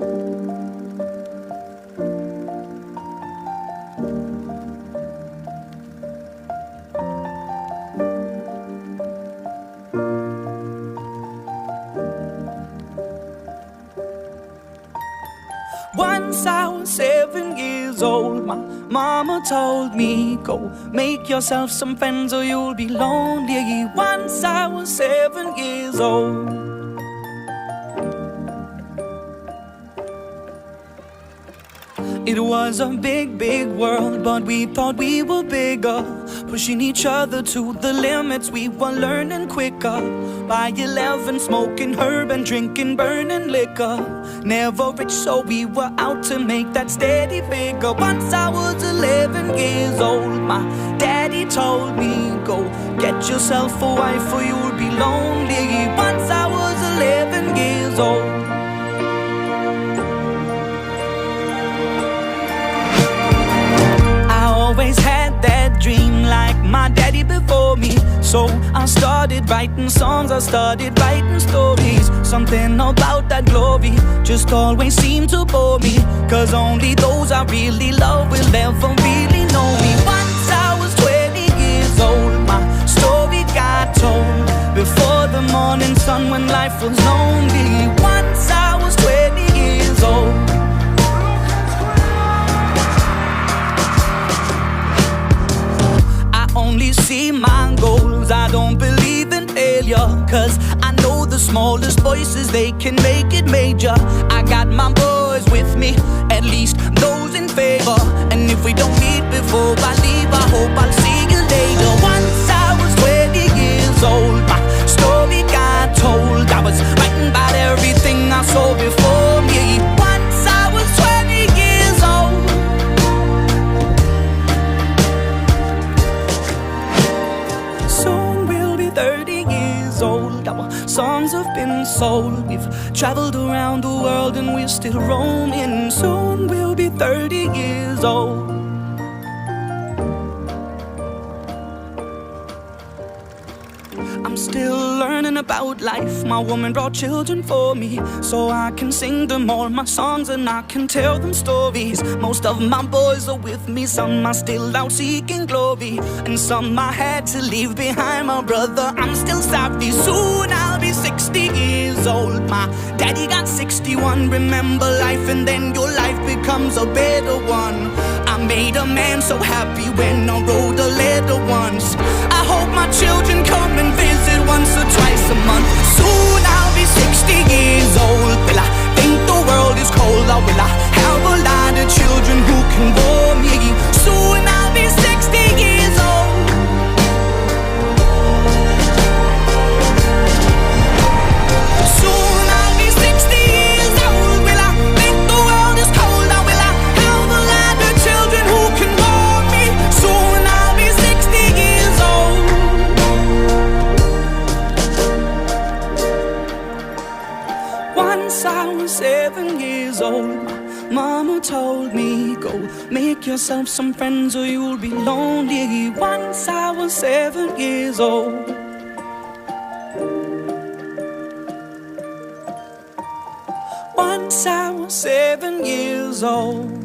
Once I was 7 years old, my mama told me, go make yourself some friends or you'll be lonely. Once I was 7 years old. It was a big, big world, but we thought we were bigger, pushing each other to the limits. We were learning quicker. By 11, smoking herb and drinking burning liquor. Never rich, so we were out to make that steady figure. Once I was 11 years old, my daddy told me, go get yourself a wife or you'll be lonely. Once I was 11 years old. Always had that dream like my daddy before me. So I started writing songs, I started writing stories. Something about that glory just always seemed to bore me, 'cause only those I really love will ever really know me. Once I was 20 years old, my story got told before the morning sun when life was lonely. Once I was 20 years old. Only see my goals, I don't believe in failure, 'cause I know the smallest voices, they can make it major. I got my boys with me, at least those in favor. And if we don't meet before I leave, I hope I'll see you later. Once I was 20 years old, my story got told. I was writing about everything I saw before me. Once I was 20 years old. Old. Our songs have been sold. We've traveled around the world and we're still roaming. Soon we'll be 30 years old. I'm still learning about life. My woman brought children for me, so I can sing them all my songs and I can tell them stories. Most of my boys are with me, some are still out seeking glory, and some I had to leave behind. My brother, I'm still sorry. Soon I'll be 60 years old. My daddy got 61. Remember life and then your life becomes a better one. I made a man so happy when I wrote a letter once. I hope my children come and visit once or twice a month. Soon I'll be 60 years old. Will I think the world is cold, or will I have a lot of children who can bore me? Soon I'll be 60 years old. Soon I'll be 60 years old. Will I think the world is cold, or will I have a lot of children who can bore me? Soon I'll be 60 years old. Once I was 7 years old, mama told me, go make yourself some friends or you'll be lonely. Once I was 7 years old. Once I was 7 years old.